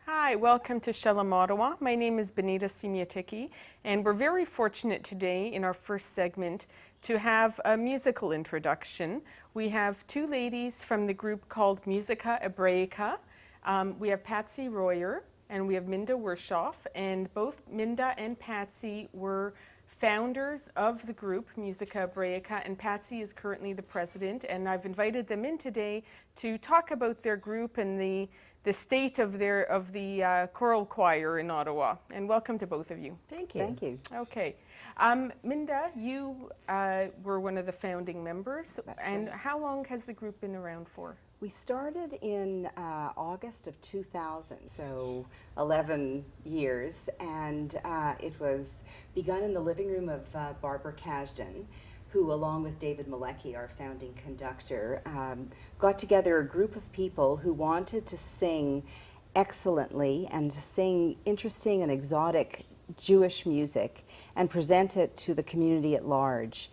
Hi, welcome to Shalom, Ottawa. My name is Benita Simiatiki, and we're very fortunate today in our first segment to have a musical introduction. We have two ladies from the group called Musica, Ebraica. We have Patsy Royer and we have Minda Wershof, and both Minda and Patsy were founders of the group Musica, Ebraica, and Patsy is currently the president, and I've invited them in today to talk about their group and the state of the choral choir in Ottawa. And welcome to both of you. Thank you. Thank you. Okay. Minda, you were one of the founding members. That's and right. How long has the group been around for? We started in August of 2000, so 11 years, and it was begun in the living room of Barbara Kasdan, who, along with David Malecki, our founding conductor, got together a group of people who wanted to sing excellently and to sing interesting and exotic Jewish music and present it to the community at large.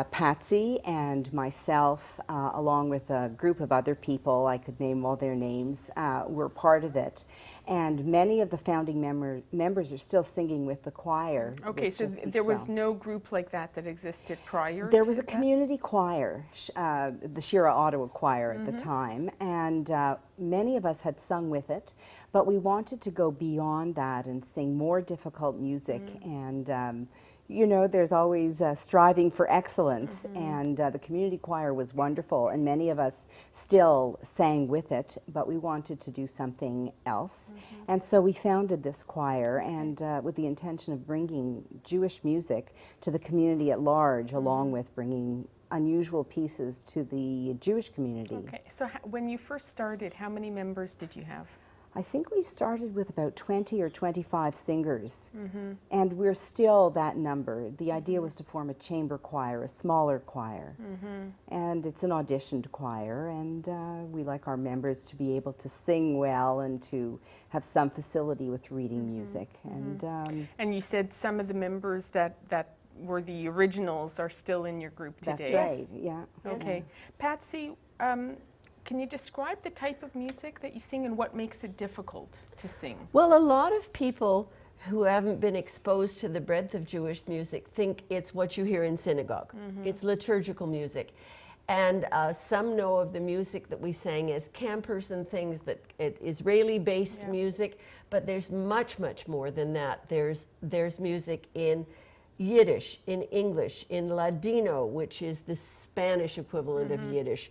Patsy and myself, along with a group of other people, I could name all their names, were part of it. And many of the founding members are still singing with the choir. Okay, so there was no group like that existed prior There to was a that? community choir, the Shira Ottawa choir at the time, and many of us had sung with it, but we wanted to go beyond that and sing more difficult music. And you know, there's always striving for excellence, and the community choir was wonderful, and many of us still sang with it, but we wanted to do something else. And so we founded this choir, and with the intention of bringing Jewish music to the community at large, along with bringing unusual pieces to the Jewish community. Okay, so when you first started, how many members did you have? I think we started with about 20 or 25 singers, and we're still that number. The idea was to form a chamber choir, a smaller choir, and it's an auditioned choir, and we like our members to be able to sing well and to have some facility with reading music. And you said some of the members that were the originals are still in your group today. That's right, yeah. Okay. Patsy, can you describe the type of music that you sing and what makes it difficult to sing? Well, a lot of people who haven't been exposed to the breadth of Jewish music think it's what you hear in synagogue. It's liturgical music. And some know of the music that we sang as campers and things, that Israeli-based music, but there's much, much more than that. There's music in Yiddish, in English, in Ladino, which is the Spanish equivalent of Yiddish.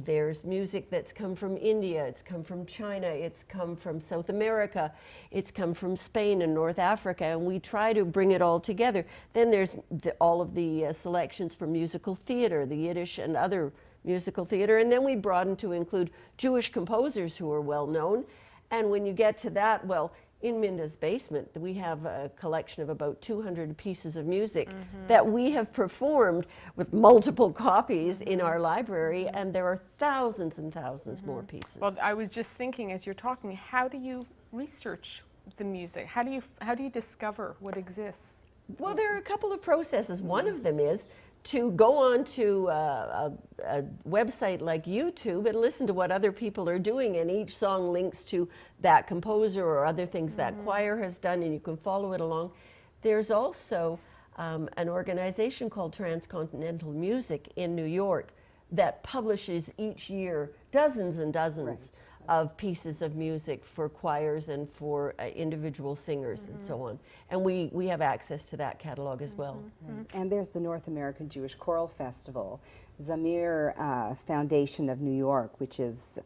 There's music that's come from India, it's come from China, it's come from South America, it's come from Spain and North Africa, and we try to bring it all together. Then there's all of the selections from musical theater, the Yiddish and other musical theater, and then we broaden to include Jewish composers who are well known. And when you get to that, well, in Minda's basement, we have a collection of about 200 pieces of music that we have performed with multiple copies in our library, and there are thousands and thousands more pieces. Well, I was just thinking as you're talking, how do you research the music? How do you discover what exists? Well, there are a couple of processes. One of them is to go on to a website like YouTube and listen to what other people are doing, and each song links to that composer or other things that choir has done, and you can follow it along. There's also an organization called Transcontinental Music in New York that publishes each year dozens and dozens of pieces of music for choirs and for individual singers and so on. And we have access to that catalog as well. And there's the North American Jewish Choral Festival, Zamir Foundation of New York, which is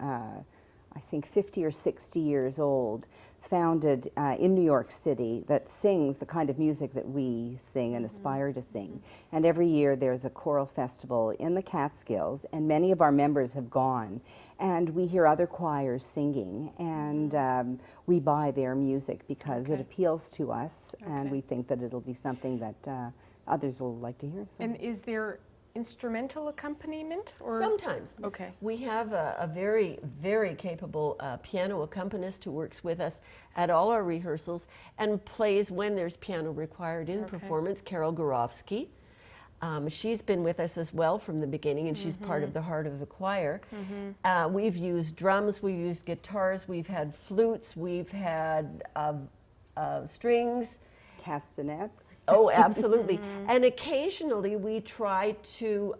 I think 50 or 60 years old, founded in New York City, that sings the kind of music that we sing and aspire to sing. And every year there's a choral festival in the Catskills, and many of our members have gone. And we hear other choirs singing, and we buy their music because it appeals to us, and we think that it'll be something that others will like to hear. So. And is there instrumental accompaniment? Or? Sometimes. Okay. We have a very, very capable piano accompanist who works with us at all our rehearsals and plays when there's piano required in performance, Carol Gorofsky. She's been with us as well from the beginning, and she's part of the heart of the choir. We've used drums, we've used guitars, we've had flutes, we've had strings. Castanets. Oh, absolutely. And occasionally we try to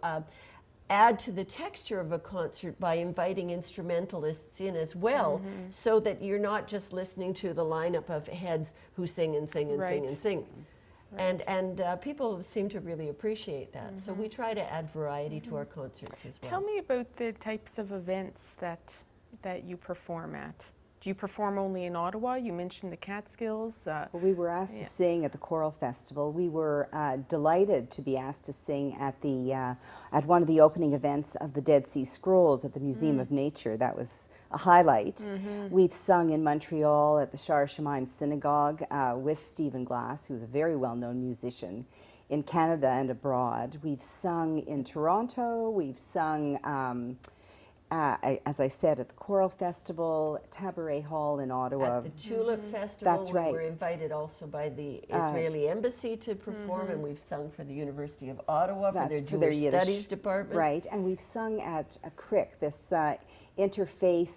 add to the texture of a concert by inviting instrumentalists in as well, so that you're not just listening to the lineup of heads who sing and sing and sing and sing. And people seem to really appreciate that. So we try to add variety to our concerts as well. Tell me about the types of events that you perform at. Do you perform only in Ottawa? You mentioned the Catskills. Well, we were asked to sing at the Choral Festival. We were delighted to be asked to sing at the at one of the opening events of the Dead Sea Scrolls at the Museum of Nature. That was a highlight. We've sung in Montreal at the Shalom Synagogue with Stephen Glass, who's a very well-known musician in Canada and abroad. We've sung in Toronto. We've sung as I said, at the Choral Festival, Tabaret Hall in Ottawa. At the Tulip Festival, That's we right. were invited also by the Israeli Embassy to perform, and we've sung for the University of Ottawa for their Jewish Yiddish Studies Department. Right, and we've sung at a CRIC, this interfaith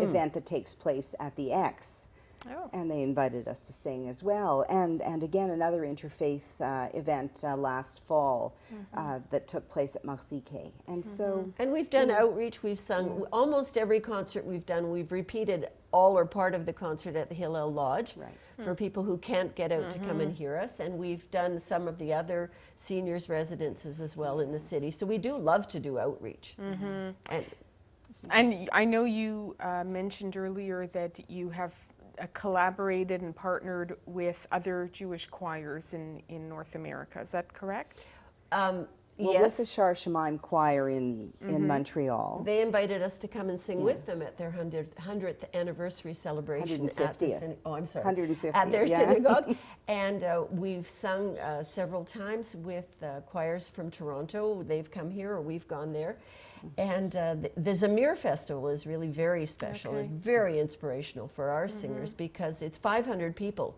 event that takes place at the X. Oh. And they invited us to sing as well. And again, another interfaith event last fall that took place at Musica. And so... And we've done outreach, we've sung almost every concert we've done, we've repeated all or part of the concert at the Hillel Lodge for people who can't get out to come and hear us. And we've done some of the other seniors' residences as well in the city. So we do love to do outreach. And I know you mentioned earlier that you have collaborated and partnered with other Jewish choirs in North America. Is that correct? Well, yes. with the Shar Shemaim Choir in Montreal. They invited us to come and sing with them at their 100th anniversary celebration at the 150th, at their synagogue. And we've sung several times with choirs from Toronto. They've come here or we've gone there. And the Zamir Festival is really very special. It's very inspirational for our singers because it's 500 people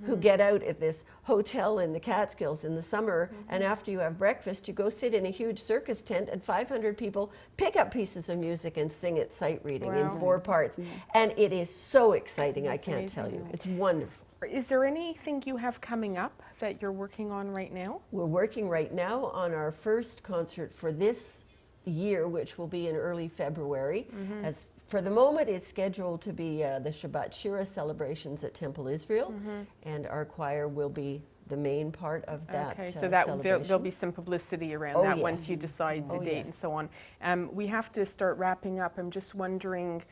who get out at this hotel in the Catskills in the summer, and after you have breakfast, you go sit in a huge circus tent, and 500 people pick up pieces of music and sing it sight reading in 4 parts. And it is so exciting, I can't tell you. It's wonderful. Is there anything you have coming up that you're working on right now? We're working right now on our first concert for this year, which will be in early February. As for the moment, it's scheduled to be the Shabbat Shira celebrations at Temple Israel, and our choir will be the main part of that. Okay, so that there'll be some publicity around that once you decide the date and so on. We have to start wrapping up. I'm just wondering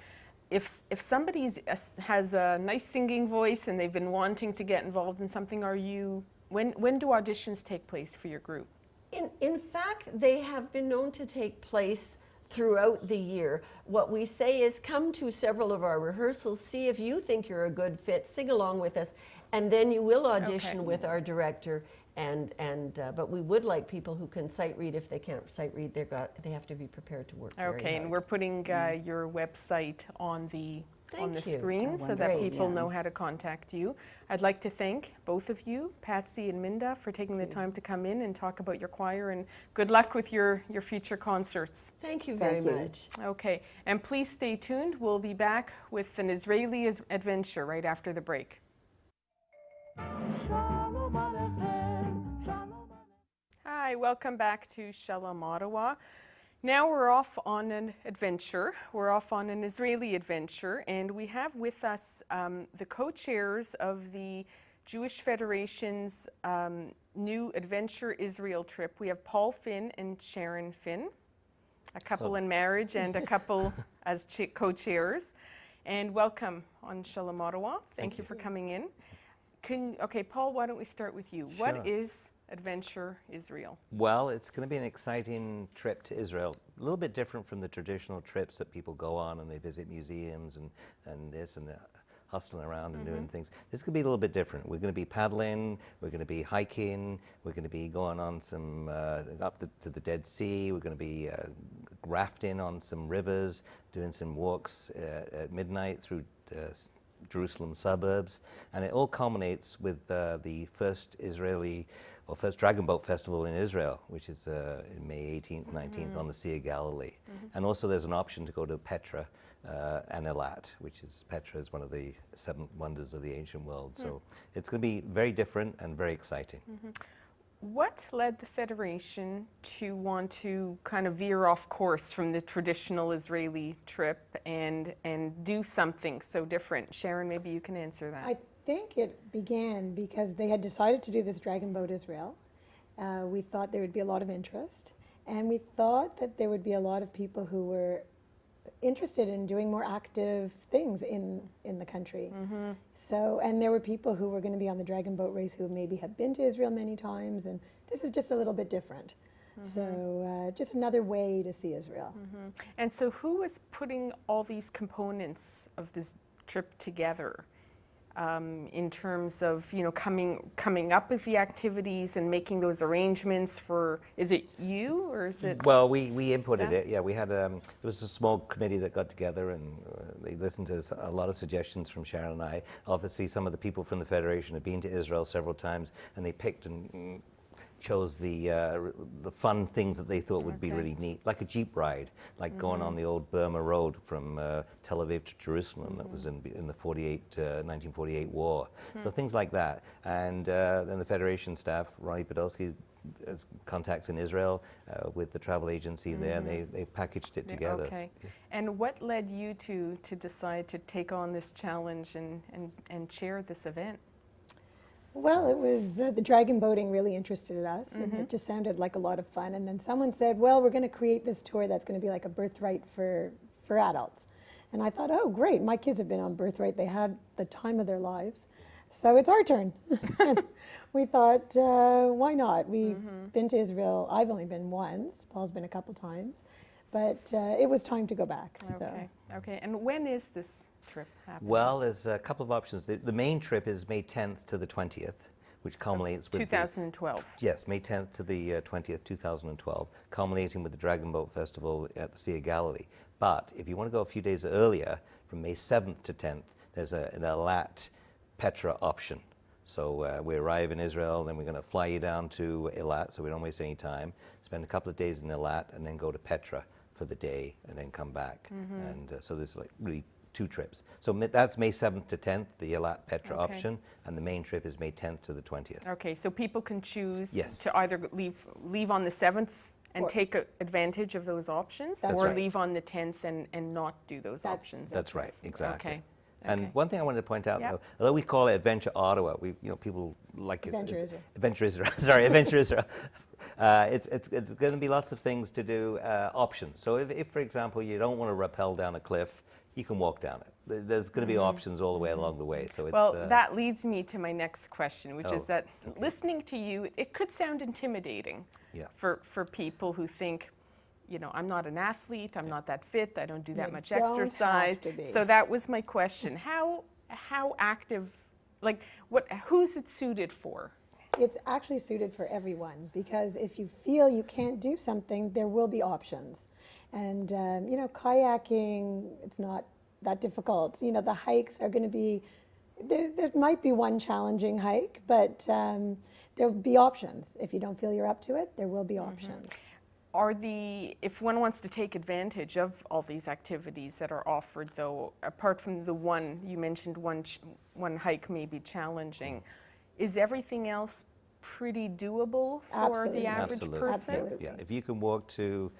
if somebody has a nice singing voice and they've been wanting to get involved in something, when do auditions take place for your group? In fact, they have been known to take place throughout the year. What we say is come to several of our rehearsals, see if you think you're a good fit, sing along with us, and then you will audition with our director. But we would like people who can sight read. If they can't sight read, they have to be prepared to work very hard. And we're putting your website on the screen so that Great, people know how to contact you. I'd like to thank both of you, Patsy and Minda, for taking the time to come in and talk about your choir, and good luck with your future concerts. Thank you very much. Okay, and please stay tuned. We'll be back with an Israeli adventure right after the break. Hi, welcome back to Shalom, Ottawa. Now we're off on an adventure. We're off on an Israeli adventure, and we have with us the co-chairs of the Jewish Federation's new Adventure Israel trip. We have Paul Finn and Sharon Finn, a couple in marriage and a couple as co-chairs. And welcome on Shalom, Ottawa. Thank you for coming in. Paul, why don't we start with you? Sure. What is Adventure Israel? Well, it's going to be an exciting trip to Israel. A little bit different from the traditional trips that people go on and they visit museums and this and hustling around and doing things. This could be a little bit different. We're going to be paddling, we're going to be hiking, we're going to be going on some to the Dead Sea, we're going to be rafting on some rivers, doing some walks at midnight through Jerusalem suburbs, and it all culminates with the first Israeli first Dragon Boat Festival in Israel, which is in May 18th, 19th on the Sea of Galilee. And also there's an option to go to Petra and Eilat, which is Petra is one of the 7 wonders of the ancient world. So it's going to be very different and very exciting. What led the Federation to want to kind of veer off course from the traditional Israeli trip and do something so different? Sharon, maybe you can answer that. I think it began because they had decided to do this Dragon Boat Israel. We thought there would be a lot of interest, and we thought that there would be a lot of people who were interested in doing more active things in the country. So, and there were people who were going to be on the Dragon Boat race who maybe have been to Israel many times, and this is just a little bit different. So just another way to see Israel. And so who is putting all these components of this trip together? In terms of, you know, coming up with the activities and making those arrangements for, is it you or is it? Well, we inputted staff? it. Yeah, we had there was a small committee that got together and they listened to a lot of suggestions from Sharon and I. Obviously, some of the people from the Federation have been to Israel several times, and they picked and chose the fun things that they thought would be really neat, like a Jeep ride, like going on the old Burma Road from Tel Aviv to Jerusalem that was in the 1948 war. So things like that. And then the Federation staff, Ronnie Podolsky, has contacts in Israel with the travel agency there, and they packaged it together. Okay. And what led you to decide to take on this challenge and chair this event? Well, it was the dragon boating really interested us, and it just sounded like a lot of fun. And then someone said, well, we're going to create this tour that's going to be like a birthright for adults. And I thought, oh, great, my kids have been on birthright. They had the time of their lives. So it's our turn. We thought, why not? We've been to Israel. I've only been once. Paul's been a couple times. But it was time to go back. Okay. Okay. And when is this trip happening? Well, there's a couple of options. The main trip is May 10th to the 20th, which culminates with 2012. Yes, May 10th to the 20th, 2012, culminating with the Dragon Boat Festival at the Sea of Galilee. But if you want to go a few days earlier, from May 7th to 10th, there's an Eilat Petra option. So we arrive in Israel, then we're going to fly you down to Eilat, so we don't waste any time, spend a couple of days in Eilat, and then go to Petra for the day, and then come back. And so there's like really 2 trips. So that's May 7th to 10th, the Eilat Petra option, and the main trip is May 10th to the 20th. Okay, so people can choose Yes. to either leave on the 7th and Or- take advantage of those options, That's or right. leave on the 10th and not do those options. That's right, exactly. Okay. And Okay. one thing I wanted to point out, Yep. although we call it Adventure Ottawa, people like Adventure Israel. Adventure Israel. Sorry, Adventure Israel. It's going to be lots of things to do, options. So if, for example, you don't want to rappel down a cliff, you can walk down it. There's going to be options all the way along the way. So it's, Well, that leads me to my next question, which is Oh, that listening to you, it could sound intimidating Yeah. for people who think, you know, I'm not an athlete, I'm not that fit, I don't do that You much don't have exercise. to be. So that was my question. How active, like, who's it suited for? It's actually suited for everyone, because if you feel you can't do something, there will be options. And, you know, kayaking, it's not that difficult. You know, the hikes are going to be, there might be one challenging hike, but there'll be options. If you don't feel you're up to it, there will be options. If one wants to take advantage of all these activities that are offered, though, apart from the one, you mentioned one hike may be challenging, is everything else pretty doable for Absolutely. the average Absolutely. person? Absolutely. Yeah, if you can walk to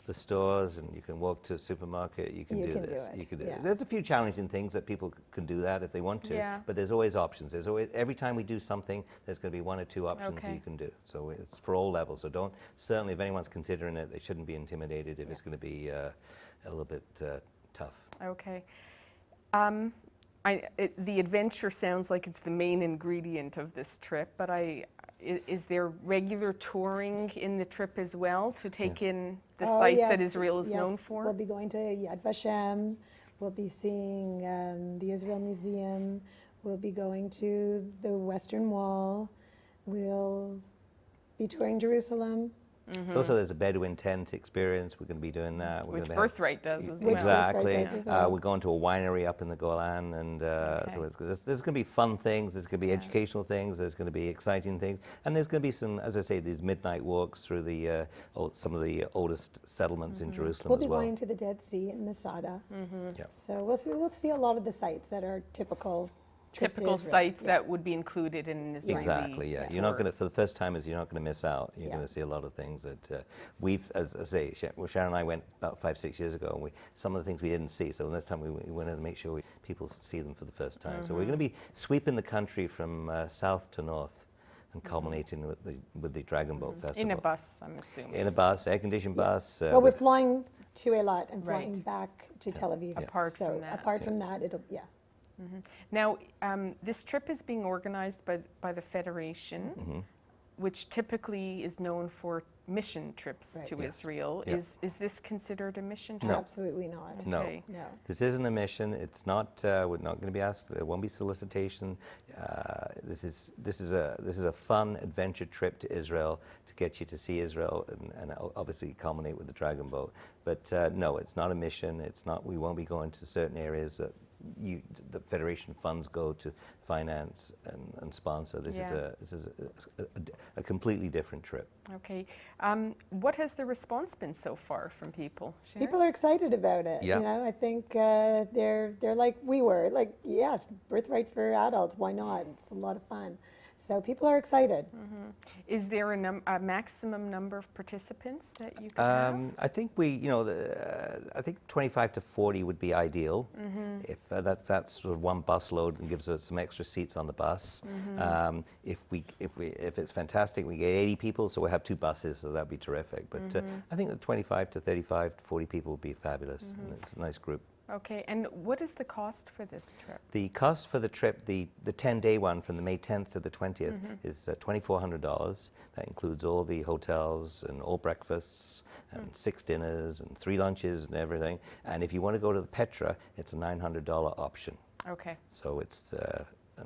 the stores and you can walk to the supermarket, you can You do can do this. it, You can do yeah. it. There's a few challenging things that people can do that if they want to, Yeah. but there's always options. There's always, every time we do something, there's going to be 1 or 2 options Okay. you can do. So it's for all levels. So certainly if anyone's considering it, they shouldn't be intimidated if it's going to be a little bit tough. Okay. The adventure sounds like it's the main ingredient of this trip, but is there regular touring in the trip as well to take in the Oh, sites that yes, Israel is known yes. for? We'll be going to Yad Vashem. We'll be seeing the Israel Museum. We'll be going to the Western Wall. We'll be touring Jerusalem. Also, there's a Bedouin tent experience. We're going to be doing that. We're Which gonna Birthright does as Which well. Birthright Exactly. does as well. We're going to a winery up in the Golan, and so there's going to be fun things. There's going to be educational things. There's going to be exciting things, and there's going to be some, as I say, these midnight walks through the some of the oldest settlements in Jerusalem We'll as be well. going to the Dead Sea in Masada. Yeah. So we'll see a lot of the sites that are typical trip to Typical Israel. sites Yeah. that would be included in an Israeli Exactly, yeah. tour. You're not going to, for the first timers, you're not going to miss out. You're Yeah. going to see a lot of things that we've, as I say, Sharon and I went about 5-6 years ago, and some of the things we didn't see. So this time we wanted to make sure people see them for the first time. So we're going to be sweeping the country from south to north and culminating with the Dragon Boat Festival. In a bus, I'm assuming. In a bus, air-conditioned bus. Well, we're with- flying to Eilat and Right. flying back to Tel Aviv. Apart so from that. apart from that, it'll Now, this trip is being organized by the Federation, which typically is known for mission trips Right. to Yeah. Israel. Yeah. Is this considered a mission trip? No. absolutely not. No. Okay. No. This isn't a mission. It's not. We're not going to be asked. There won't be solicitation. This is a fun adventure trip to Israel to get you to see Israel and obviously culminate with the Dragon Boat. But no, it's not a mission. It's not. We won't be going to certain areas that the Federation funds go to finance and sponsor. This is a completely different trip. Okay. What has the response been so far from people? Sharon? People are excited about it. Yeah. You know, I think they're like we were. Like, yes, birthright for adults. Why not? It's a lot of fun. So people are excited. Is there a maximum number of participants that you can have? I think I think 25 to 40 would be ideal. If that's sort of one bus load and gives us some extra seats on the bus. If it's fantastic, we get 80 people, so we'll have 2 buses, so that'd be terrific. But I think that 25 to 35 to 40 people would be fabulous. And it's a nice group. Okay. And what is the cost for this trip? The cost for the trip, the 10-day one from the May 10th to the 20th, is $2,400. That includes all the hotels and all breakfasts and 6 dinners and 3 lunches and everything. And if you want to go to the Petra, it's a $900 option. Okay. So it's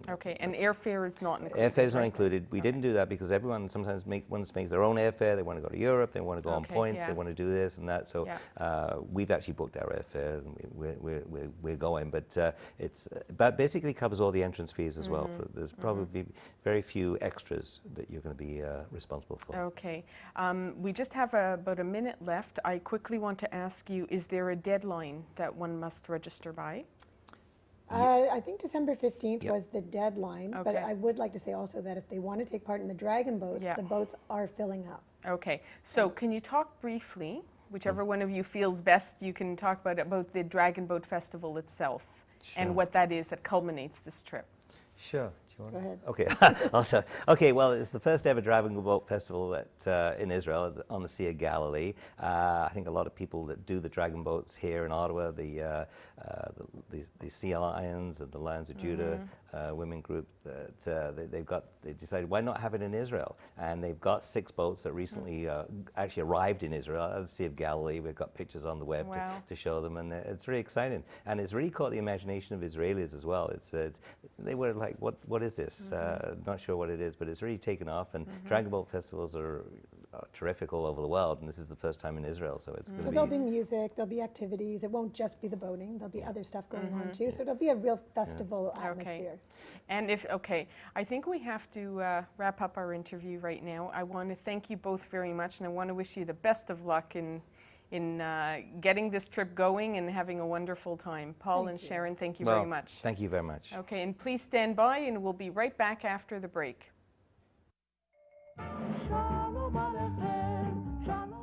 Okay. And airfare is not included. airfare is not right? included. We didn't do that because everyone sometimes wants to make their own airfare. They want to go to Europe. They want to go on Okay, points. yeah. They want to do this and that. So Yeah. we've actually booked our airfare and we're going. But that basically covers all the entrance fees as well. There's probably very few extras that you're going to be responsible for. Okay. We just have about a minute left. I quickly want to ask you, is there a deadline that one must register by? I think December 15th Yep. was the deadline, but Okay. I would like to say also that if they want to take part in the Dragon Boats, Yeah. the boats are filling up. Okay. So can you talk briefly, whichever one of you feels best, you can talk about the Dragon Boat Festival itself Sure. and what that is that culminates this trip. Sure. Do you want Go ahead. Okay, I'll tell. Okay, well, it's the first ever Dragon Boat Festival in Israel on the Sea of Galilee. I think a lot of people that do the dragon boats here in Ottawa, the Sea Lions and the Lions of Judah women group, they decided why not have it in Israel? And they've got 6 boats that recently actually arrived in Israel at the Sea of Galilee. We've got pictures on the web Wow. to show them, and it's really exciting. And it's really caught the imagination of Israelis as well. They were like, what is this? Not sure what it is, but it's really taken off. And Dragon Boat festivals are terrific all over the world, and this is the first time in Israel, so it's going So to there'll be. be music, there'll be activities. It won't just be the boating. There'll be other stuff going on too. So it'll be a real festival atmosphere. And I think we have to wrap up our interview right now. I want to thank you both very much, and I want to wish you the best of luck in getting this trip going and having a wonderful time. Paul and Sharon, thank you very much. Thank you very much. Okay, and please stand by, and we'll be right back after the break. Shalom Aleichem, Shalom.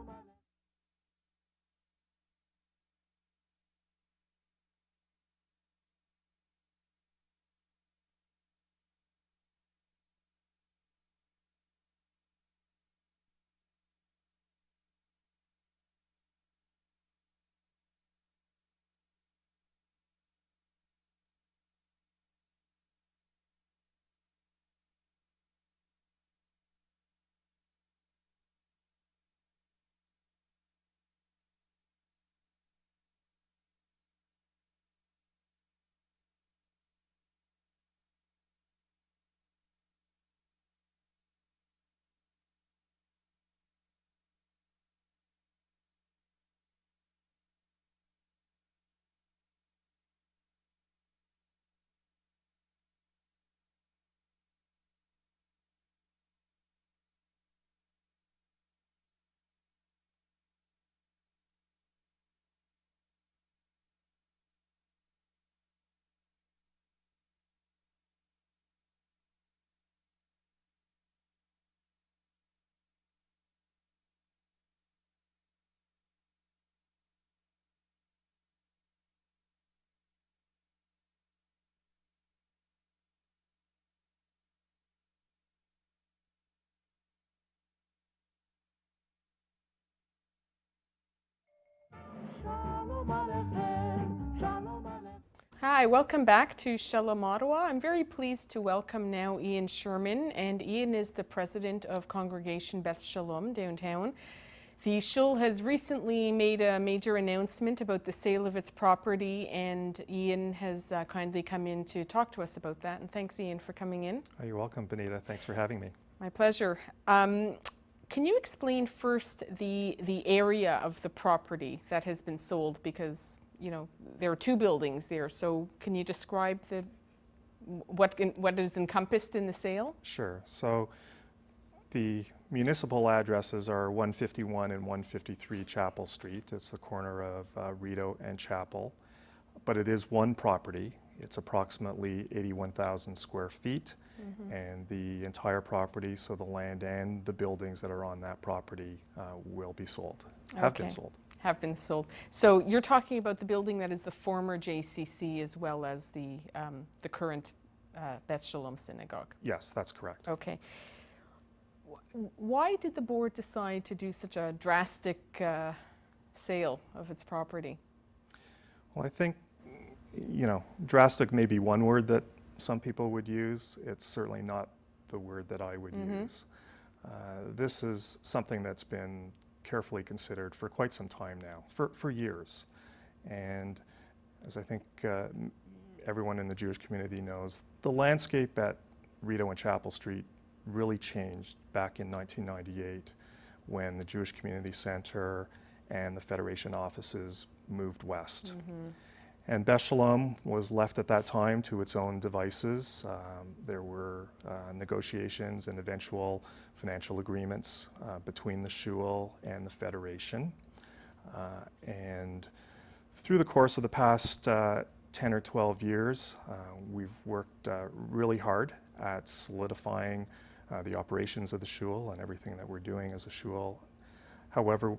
Shalom Aleichem, Shalom Aleichem. Hi, welcome back to Shalom, Ottawa. I'm very pleased to welcome now Ian Sherman, and Ian is the president of Congregation Beth Shalom downtown. The shul has recently made a major announcement about the sale of its property, and Ian has kindly come in to talk to us about that. And thanks, Ian, for coming in. Oh, you're welcome, Benita. Thanks for having me. My pleasure. Can you explain first the area of the property that has been sold? Because, you know, there are two buildings there. So can you describe what is encompassed in the sale? Sure. So the municipal addresses are 151 and 153 Chapel Street. It's the corner of Rideau and Chapel. But it is one property. It's approximately 81,000 square feet. And the entire property, so the land and the buildings that are on that property will be sold, have been sold. Have been sold. So you're talking about the building that is the former JCC as well as the current Beth Shalom Synagogue. Yes, that's correct. Okay. Why did the board decide to do such a drastic sale of its property? Well, I think, you know, drastic may be one word that some people would use. It's certainly not the word that I would use. This is something that's been carefully considered for quite some time now, for years. And as I think everyone in the Jewish community knows, the landscape at Rideau and Chapel Street really changed back in 1998 when the Jewish Community Center and the Federation offices moved west. And Beth Shalom was left at that time to its own devices. There were negotiations and eventual financial agreements between the shul and the Federation. And through the course of the past 10 or 12 years, we've worked really hard at solidifying the operations of the shul and everything that we're doing as a shul. However,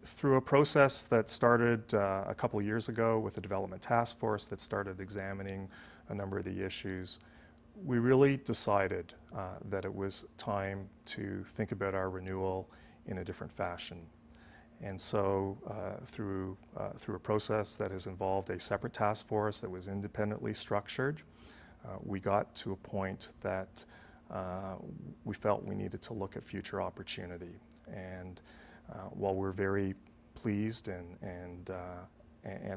through a process that started a couple of years ago with the development task force that started examining a number of the issues, we really decided that it was time to think about our renewal in a different fashion. And so through a process that has involved a separate task force that was independently structured, we got to a point that we felt we needed to look at future opportunity. And while we're very pleased and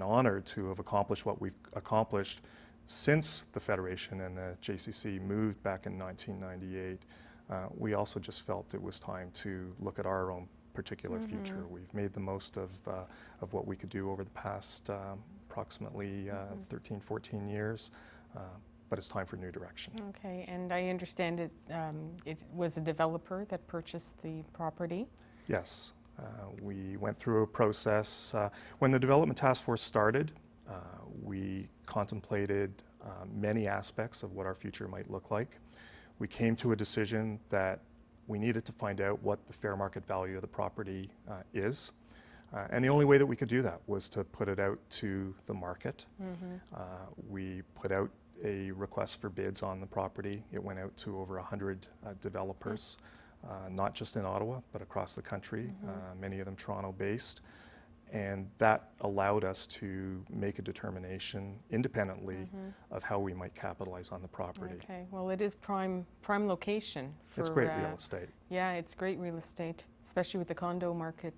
honored to have accomplished what we've accomplished since the Federation and the JCC moved back in 1998, we also just felt it was time to look at our own particular future. We've made the most of what we could do over the past approximately 13, 14 years. But it's time for new direction. Okay, and I understand it was a developer that purchased the property? Yes. We went through a process. When the development task force started, we contemplated many aspects of what our future might look like. We came to a decision that we needed to find out what the fair market value of the property is. And the only way that we could do that was to put it out to the market. We put out a request for bids on the property. It went out to over 100 developers. Not just in Ottawa, but across the country, many of them Toronto-based. And that allowed us to make a determination independently of how we might capitalize on the property. Okay, well, it is prime location. It's great real estate. Yeah, it's great real estate, especially with the condo market,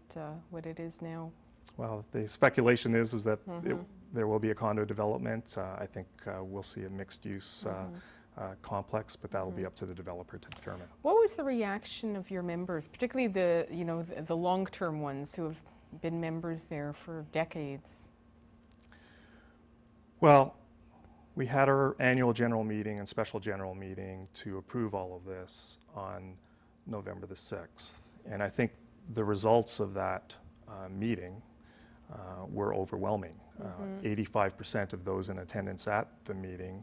what it is now. Well, the speculation is that there will be a condo development. I think we'll see a mixed-use complex, but that'll be up to the developer to determine. What was the reaction of your members, particularly the long-term ones who have been members there for decades? Well, we had our annual general meeting and special general meeting to approve all of this on November the 6th. And I think the results of that meeting were overwhelming. 85% of those in attendance at the meeting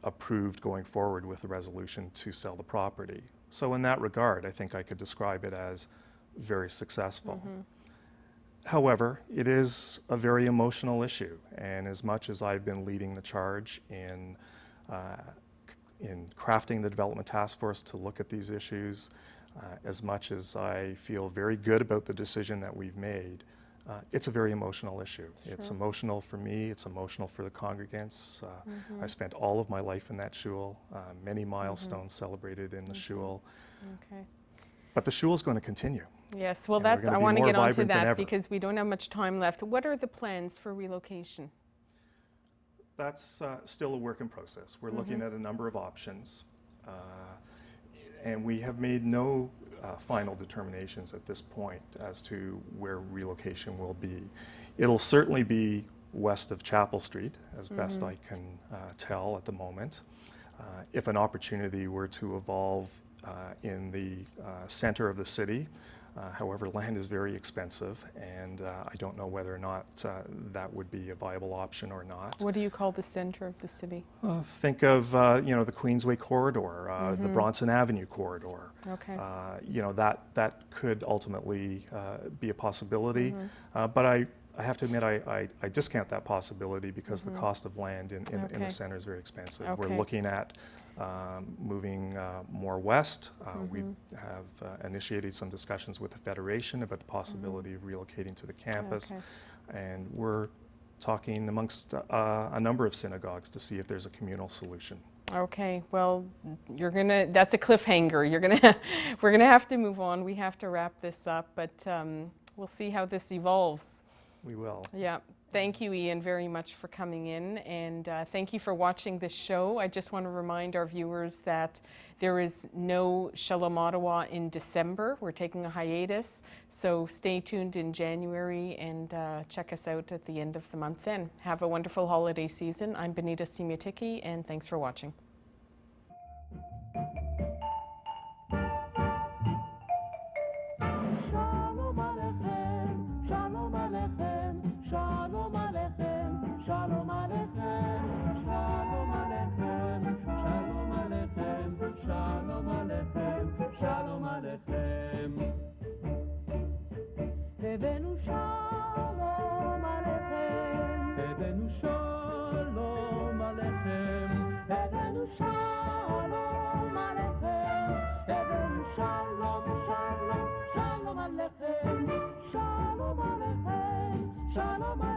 approved going forward with the resolution to sell the property. So in that regard, I think I could describe it as very successful. However, it is a very emotional issue, and as much as I've been leading the charge in crafting the development task force to look at these issues, as much as I feel very good about the decision that we've made, it's a very emotional issue. It's emotional for me, it's emotional for the congregants. I spent all of my life in that shul, many milestones celebrated in the shul. Okay. But the shul is going to continue. Yes, well, And we're that's, gonna I be want to more get onto vibrant than that ever. because we don't have much time left. What are the plans for relocation? That's still a work in process. We're looking at a number of options. And we have made no final determinations at this point as to where relocation will be. It'll certainly be west of Chapel Street, as best I can tell at the moment. If an opportunity were to evolve in the center of the city, however, land is very expensive, and I don't know whether or not that would be a viable option or not. What do you call the center of the city? Think of the Queensway corridor, the Bronson Avenue corridor. Okay. That could ultimately be a possibility, but I have to admit I discount that possibility because the cost of land in Okay. the center is very expensive. Okay. We're looking at moving more west. We have initiated some discussions with the Federation about the possibility of relocating to the campus, Okay. and we're talking amongst a number of synagogues to see if there's a communal solution. Okay, well, that's a cliffhanger. We're gonna have to move on. We have to wrap this up, but we'll see how this evolves. We will. Yeah, thank you, Ian, very much for coming in, and thank you for watching this show. I just want to remind our viewers that there is no Shalom Ottawa in December. We're taking a hiatus, so stay tuned in January and check us out at the end of the month then. Have a wonderful holiday season. I'm Benita Simiatiki, and thanks for watching. Shalom Aleichem, Shalom Aleichem, Shalom Aleichem, Shalom Aleichem, Shalom Aleichem, Shalom Aleichem, Shalom Aleichem, Shalom Aleichem. Hebenu Shalom Aleichem, Hebenu Shalom Aleichem, Hebenu Shalom Aleichem, Hebenu Shalom, Shalom, Shalom Aleichem, Shalom Aleichem, Shalom Aleichem.